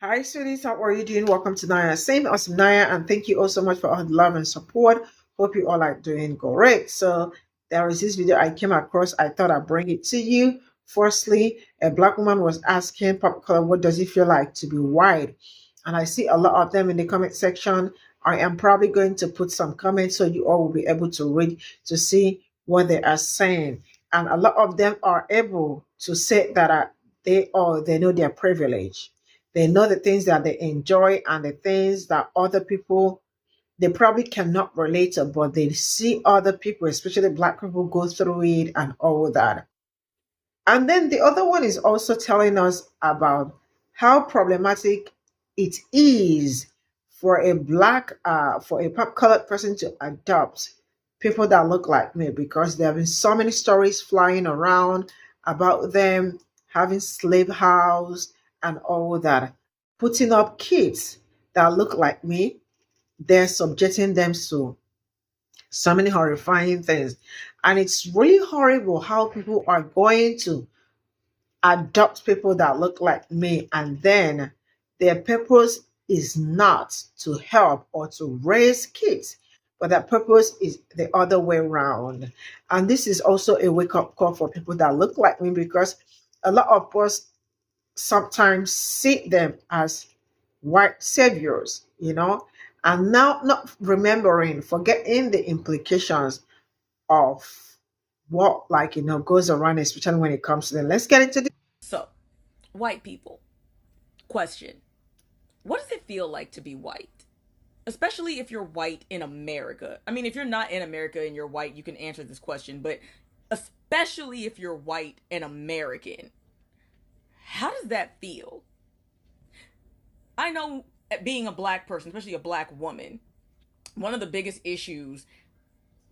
Hi, sweeties. How are you doing? Welcome to Naya. Same as Naya, and thank you all so much for all the love and support. Hope you all are doing great. So, there is this video I came across. I thought I'd bring it to you. Firstly, a black woman was asking Pe0ple, what does it feel like to be white? And I see a lot of them in the comment section. I am probably going to put some comments so you all will be able to read to see what they are saying. And a lot of them are able to say that they know their privilege. They know the things that they enjoy and the things that other people they probably cannot relate to, but they see other people, especially black people, go through it and all that. And then the other one is also telling us about how problematic it is for for a colored person to adopt people that look like me, because there have been so many stories flying around about them having slave house and all that, putting up kids that look like me. They're subjecting them to so many horrifying things. And it's really horrible how people are going to adopt people that look like me, and then their purpose is not to help or to raise kids, but their purpose is the other way around. And this is also a wake-up call for people that look like me, because a lot of us sometimes see them as white saviors, and now not remembering, forgetting the implications of what, goes around, especially when it comes to them. Let's get into this. So, white people. Question. What does it feel like to be white? Especially if you're white in America. I mean, if you're not in America and you're white, you can answer this question, but especially if you're white and American, how does that feel? I know, being a black person, especially a black woman, one of the biggest issues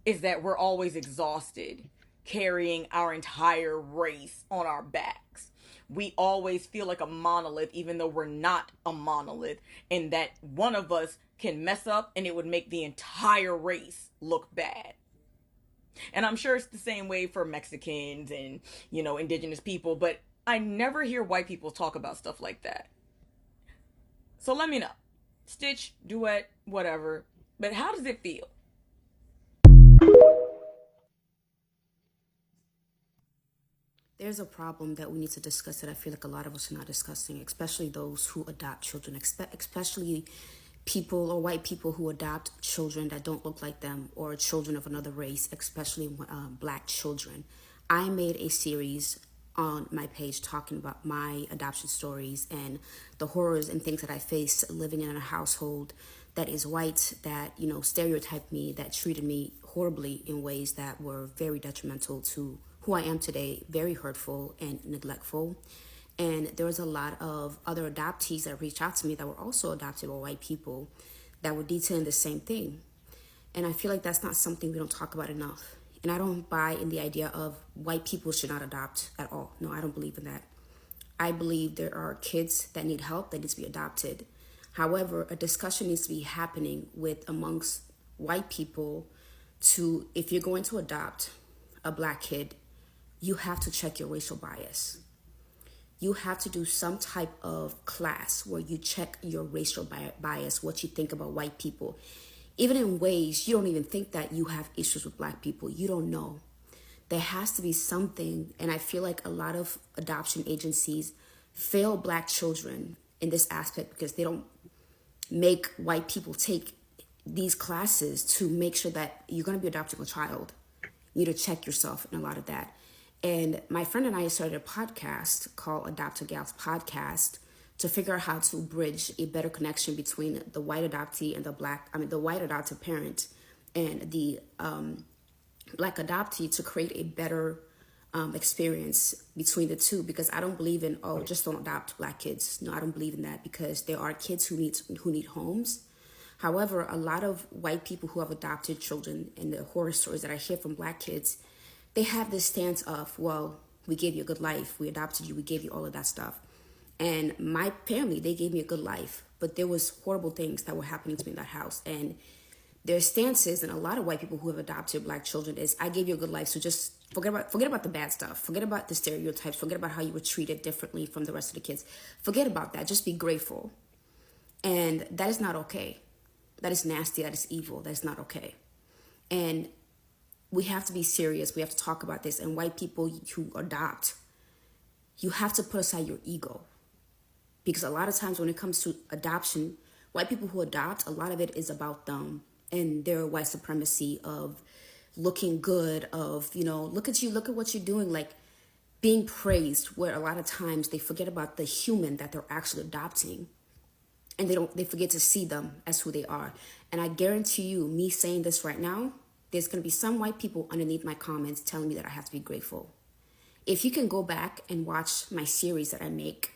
is that we're always exhausted carrying our entire race on our backs. We always feel like a monolith, even though we're not a monolith, and that one of us can mess up and it would make the entire race look bad. And I'm sure it's the same way for Mexicans and, indigenous people, but I never hear white people talk about stuff like that. So let me know. Stitch, duet, whatever. But how does it feel? There's a problem that we need to discuss that I feel like a lot of us are not discussing, especially those who adopt children, especially people or white people who adopt children that don't look like them or children of another race, especially black children. I made a series on my page talking about my adoption stories and the horrors and things that I faced living in a household that is white, that, stereotyped me, that treated me horribly in ways that were very detrimental to who I am today, very hurtful and neglectful. And there was a lot of other adoptees that reached out to me that were also adopted by white people that were detailing the same thing. And I feel like that's not something we don't talk about enough. And I don't buy in the idea of white people should not adopt at all. No, I don't believe in that. I believe there are kids that need help, that need to be adopted. However, a discussion needs to be happening with amongst white people to, if you're going to adopt a black kid, you have to check your racial bias. You have to do some type of class where you check your racial bias, what you think about white people. Even in ways you don't even think that you have issues with black people. You don't know. There has to be something, and I feel like a lot of adoption agencies fail black children in this aspect because they don't make white people take these classes to make sure that you're going to be adopting a child. You need to check yourself in a lot of that. And my friend and I started a podcast called Adopt a Gal's Podcast to figure out how to bridge a better connection between the white adoptee and the white adoptive parent and the black adoptee to create a better experience between the two. Because I don't believe in, just don't adopt black kids. No, I don't believe in that, because there are kids who need homes. However, a lot of white people who have adopted children, and the horror stories that I hear from black kids, they have this stance of, well, we gave you a good life, we adopted you, we gave you all of that stuff. And my family, they gave me a good life, but there was horrible things that were happening to me in that house. And their stances, and a lot of white people who have adopted black children, is, I gave you a good life, so just forget about the bad stuff, forget about the stereotypes, forget about how you were treated differently from the rest of the kids, forget about that, just be grateful. And that is not okay. That is nasty. That is evil. That is not okay. And we have to be serious. We have to talk about this. And white people who adopt, you have to put aside your ego. Because a lot of times when it comes to adoption, white people who adopt, a lot of it is about them and their white supremacy of looking good, of, you know, look at you, look at what you're doing, like being praised, where a lot of times they forget about the human that they're actually adopting. And they forget to see them as who they are. And I guarantee you, me saying this right now, there's going to be some white people underneath my comments telling me that I have to be grateful. If you can go back and watch my series that I make,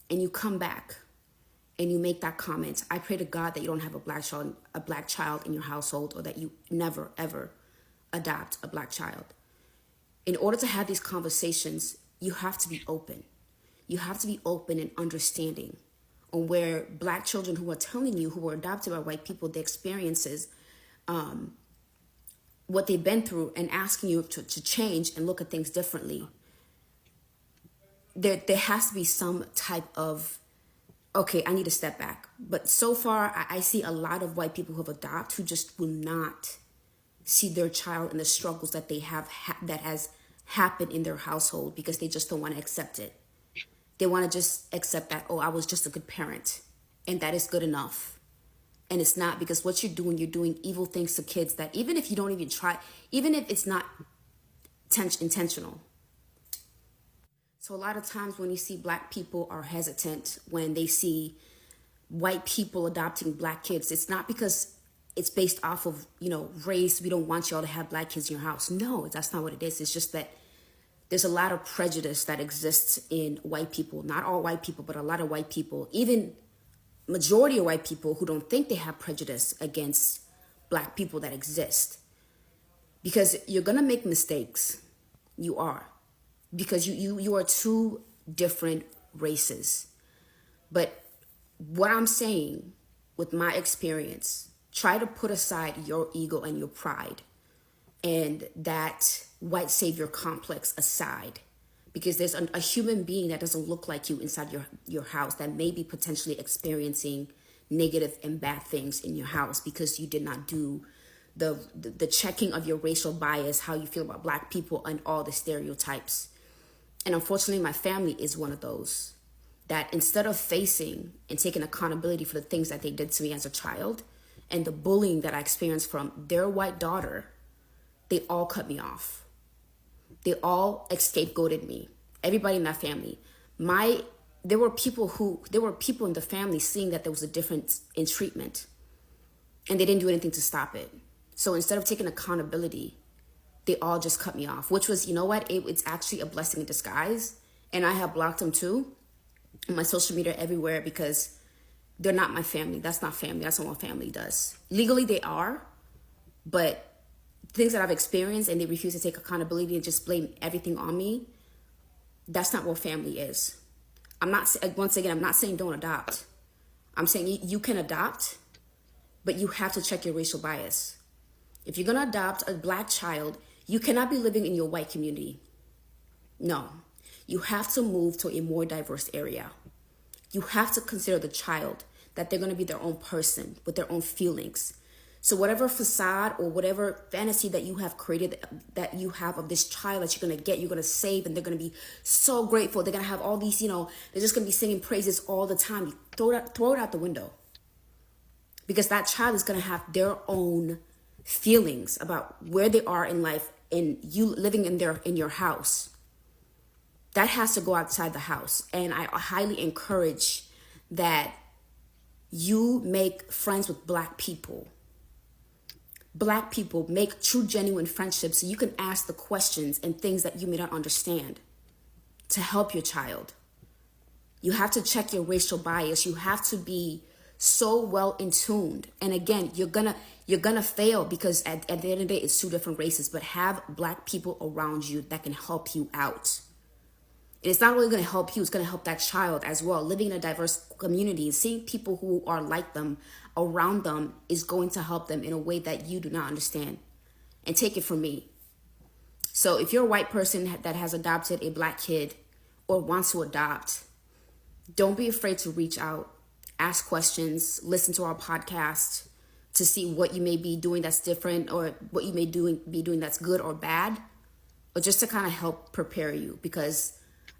and you come back and you make that comment, I pray to God that you don't have a black child in your household, or that you never, ever adopt a black child. In order to have these conversations, you have to be open. You have to be open and understanding on where black children who are telling you, who were adopted by white people, their experiences, what they've been through, and asking you to change and look at things differently. There has to be some type of, okay, I need to step back. But so far, I see a lot of white people who have adopted who just will not see their child and the struggles that they have that has happened in their household, because they just don't want to accept it. They want to just accept that, oh, I was just a good parent, and that is good enough. And it's not, because what you're doing evil things to kids that even if you don't even try, even if it's not intentional. So a lot of times when you see black people are hesitant when they see white people adopting black kids, it's not because it's based off of, you know, race. We don't want y'all to have black kids in your house. No, that's not what it is. It's just that there's a lot of prejudice that exists in white people. Not all white people, but a lot of white people, even majority of white people, who don't think they have prejudice against black people that exist. Because you're going to make mistakes. You are. Because you are two different races. But what I'm saying with my experience, try to put aside your ego and your pride and that white savior complex aside, because there's a human being that doesn't look like you inside your house that may be potentially experiencing negative and bad things in your house because you did not do the checking of your racial bias, how you feel about black people, and all the stereotypes. And unfortunately, my family is one of those that instead of facing and taking accountability for the things that they did to me as a child and the bullying that I experienced from their white daughter, they all cut me off. They all scapegoated me. Everybody in that family. There were people in the family seeing that there was a difference in treatment, and they didn't do anything to stop it. So instead of taking accountability, they all just cut me off, which was, you know what? It's actually a blessing in disguise. And I have blocked them too on my social media everywhere, because they're not my family. That's not family. That's not what family does. Legally, they are, but things that I've experienced and they refuse to take accountability and just blame everything on me, that's not what family is. Once again, I'm not saying don't adopt. I'm saying you can adopt, but you have to check your racial bias. If you're going to adopt a black child, you cannot be living in your white community. No, you have to move to a more diverse area. You have to consider the child, that they're going to be their own person with their own feelings. So whatever facade or whatever fantasy that you have created, that you have of this child that you're going to get, you're going to save, and they're going to be so grateful. They're going to have all these, they're just going to be singing praises all the time. You throw it out the window. Because that child is going to have their own feelings about where they are in life, and you living in your house. That has to go outside the house. And I highly encourage that you make friends with black people. Black people, make true, genuine friendships so you can ask the questions and things that you may not understand to help your child. You have to check your racial bias. You have to be so well in tuned. And again, you're gonna fail, because at the end of the day, it's two different races. But have black people around you that can help you out. And it's not only going to help you, it's going to help that child as well. Living in a diverse community, seeing people who are like them around them is going to help them in a way that you do not understand. And take it from me. So if you're a white person that has adopted a black kid or wants to adopt, don't be afraid to reach out ask questions, listen to our podcast to see what you may be doing that's different, or what you may be doing that's good or bad, or just to kind of help prepare you, because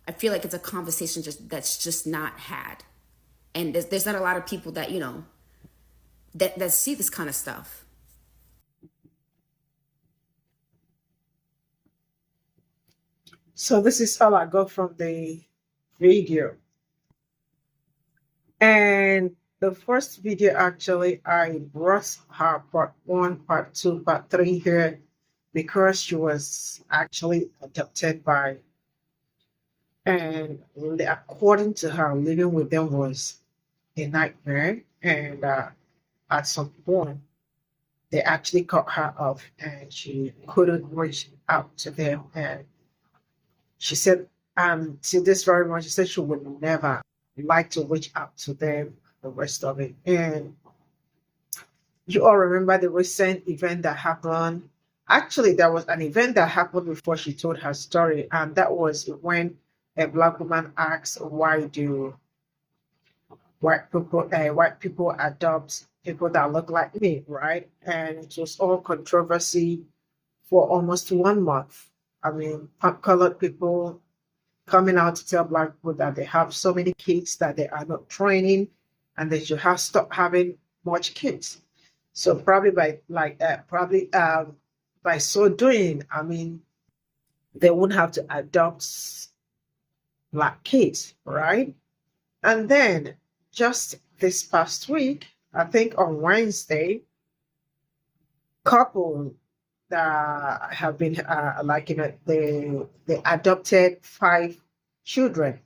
I feel like it's a conversation that's just not had, and there's not a lot of people that that see this kind of stuff. So this is all I got from the video. And the first video, actually, I brought her part 1, part 2, part 3 here because she was actually adopted by, and according to her, living with them was a nightmare. And at some point, they actually cut her off and she couldn't reach out to them. And she said, to this very much, she said she would never like to reach out to them, the rest of it. And you all remember the recent event that happened. Actually, there was an event that happened before she told her story, and that was when a Black woman asked, why do white people adopt people that look like me, right? And it was all controversy for almost 1 month. I mean, colored people coming out to tell Black people that they have so many kids that they are not training, and they should have stopped having much kids. So probably by so doing, I mean, they wouldn't have to adopt Black kids, right? And then just this past week, I think on Wednesday, couple that have been they adopted 5 children,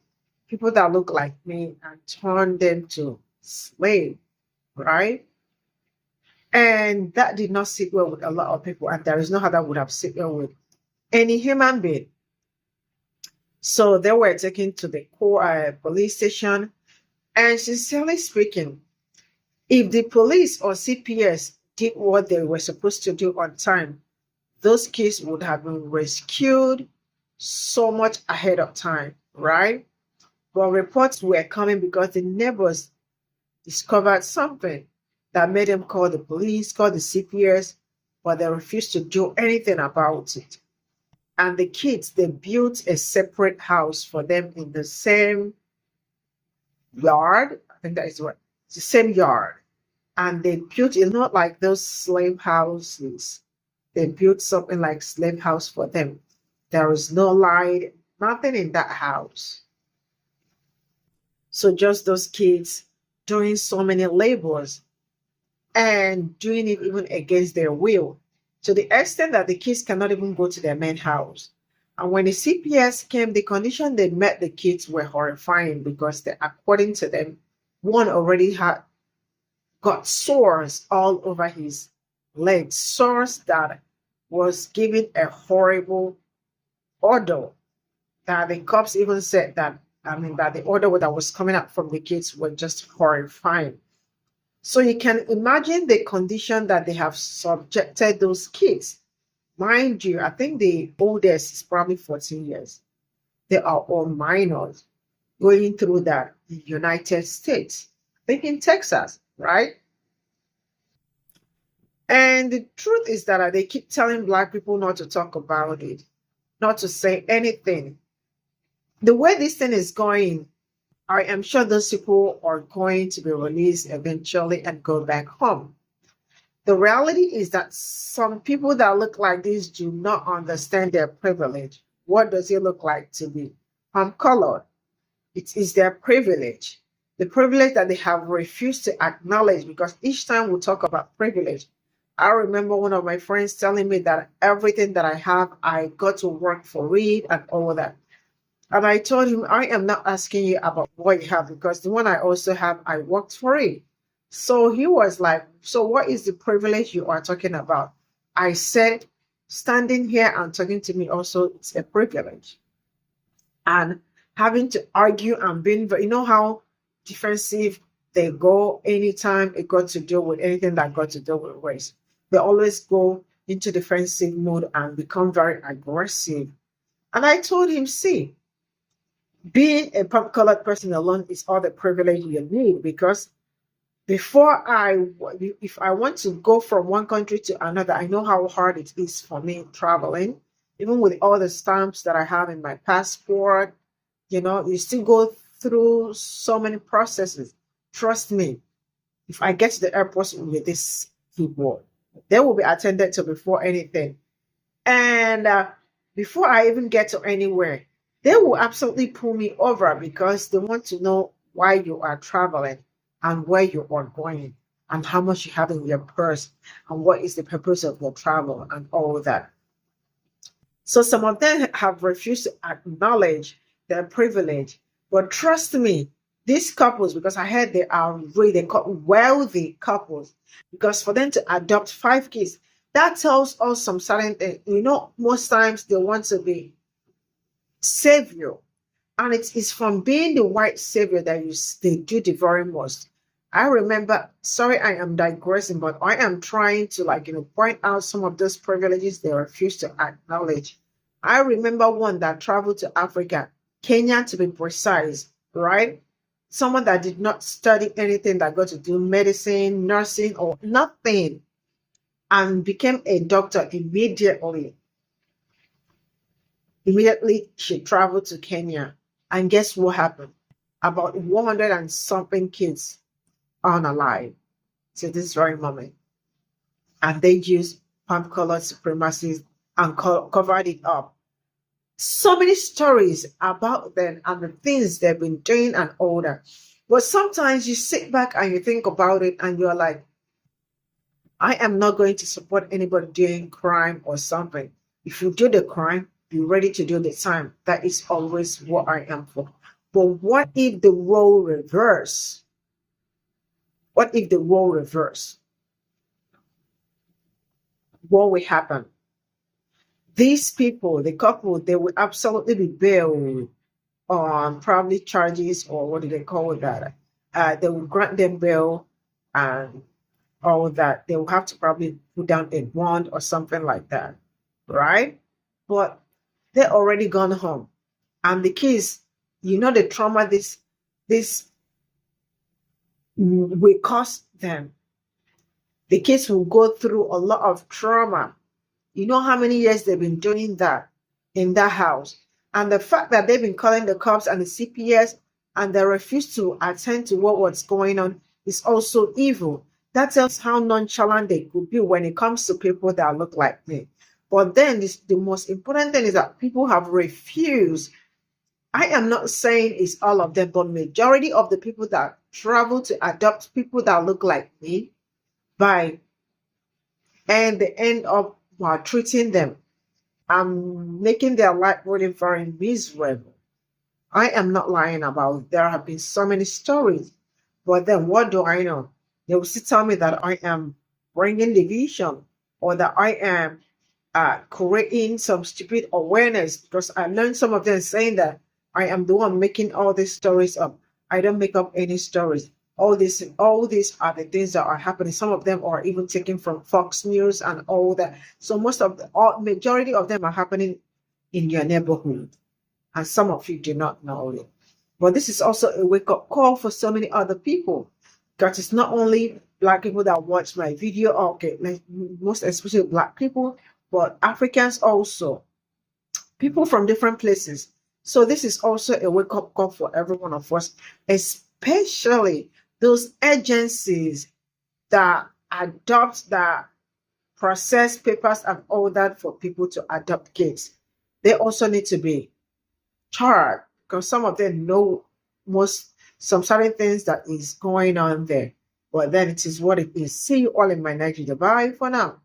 people that look like me, and turned them to slave, right? And that did not sit well with a lot of people, and there is no how that would have sit well with any human being. So they were taken to the police station, and sincerely speaking, if the police or CPS did what they were supposed to do on time, those kids would have been rescued so much ahead of time, right? But reports were coming because the neighbors discovered something that made them call the police, call the CPS, but they refused to do anything about it. And the kids, they built a separate house for them in the same yard. I think that is what, it's the same yard. And they built it not like those slave houses. They built something like slave house for them. There is no light, nothing in that house. So just those kids doing so many labors and doing it even against their will, to the extent that the kids cannot even go to their main house. And when the CPS came, the condition they met the kids were horrifying, because according to them, one already had got sores all over his legs, sores that was giving a horrible odor, that the cops even said that, that the odor that was coming out from the kids were just horrifying. So you can imagine the condition that they have subjected those kids. Mind you, I think the oldest is probably 14 years. They are all minors going through that in the United States. I think in Texas, right? And the truth is that they keep telling Black people not to talk about it, not to say anything. The way this thing is going, I am sure those people are going to be released eventually and go back home. The reality is that some people that look like this do not understand their privilege. What does it look like to be colored? It is their privilege. The privilege that they have refused to acknowledge, because each time we talk about privilege, I remember one of my friends telling me that everything that I have, I got to work for it and all that. And I told him, I am not asking you about what you have, because the one I also have, I worked for it. So he was like, so what is the privilege you are talking about? I said, standing here and talking to me also, it's a privilege. And having to argue and being, you know how defensive they go anytime it got to do with anything that got to do with race. They always go into defensive mode and become very aggressive. And I told him, see, being a colored person alone is all the privilege you need, because if I want to go from one country to another, I know how hard it is for me traveling, even with all the stamps that I have in my passport. You still go through so many processes. Trust me, if I get to the airport with these people, they will be attended to before anything. And before I even get to anywhere, they will absolutely pull me over because they want to know why you are traveling and where you are going and how much you have in your purse and what is the purpose of your travel and all that. So some of them have refused to acknowledge their privilege. But trust me, these couples, because I heard they are really wealthy couples, because for them to adopt 5 kids, that tells us some certain things. Most times they want to be savior. And it is from being the white savior that they do the very most. I remember, sorry, I am digressing, but I am trying to point out some of those privileges they refuse to acknowledge. I remember one that traveled to Africa, Kenya to be precise, right? Someone that did not study anything, that got to do medicine, nursing, or nothing, and became a doctor immediately. Immediately, she traveled to Kenya. And guess what happened? About 100 and something kids are unalive to this very moment. And they used palm color supremacy and covered it up. So many stories about them and the things they've been doing and all that. But sometimes you sit back and you think about it and you're like, I am not going to support anybody doing crime or something. If you do the crime, be ready to do the time. That is always what I am for. But what if the role reverse? What if the role reverse? What will happen? These people, the couple, they will absolutely be bailed on probably charges, or what do they call that? They will grant them bail and all that. They will have to probably put down a bond or something like that, right? But they're already gone home. And the kids, the trauma this will cost them. The kids will go through a lot of trauma. You know how many years they've been doing that in that house. And the fact that they've been calling the cops and the CPS and they refuse to attend to what's going on is also evil. That tells how nonchalant they could be when it comes to people that look like me. But then the most important thing is that people have refused. I am not saying it's all of them, but majority of the people that travel to adopt people that look like me, and they end up maltreating them and making their life really very miserable. I am not lying about it. There have been so many stories. But then what do I know? They will still tell me that I am bringing division, or that I am creating some stupid awareness, because I learned some of them saying that I am the one making all these stories up. I don't make up any stories. All these are the things that are happening. Some of them are even taken from Fox News and all that. So majority of them are happening in your neighborhood, and some of you do not know it. But this is also a wake-up call for so many other people, because it's not only Black people that watch my video, okay, most especially Black people, but Africans also, people from different places. So this is also a wake-up call for every one of us, especially those agencies that adopt, that process papers and all that for people to adopt kids. They also need to be charged, because some of them know some certain things that is going on there. But then it is what it is. See you all in my next video. Bye for now.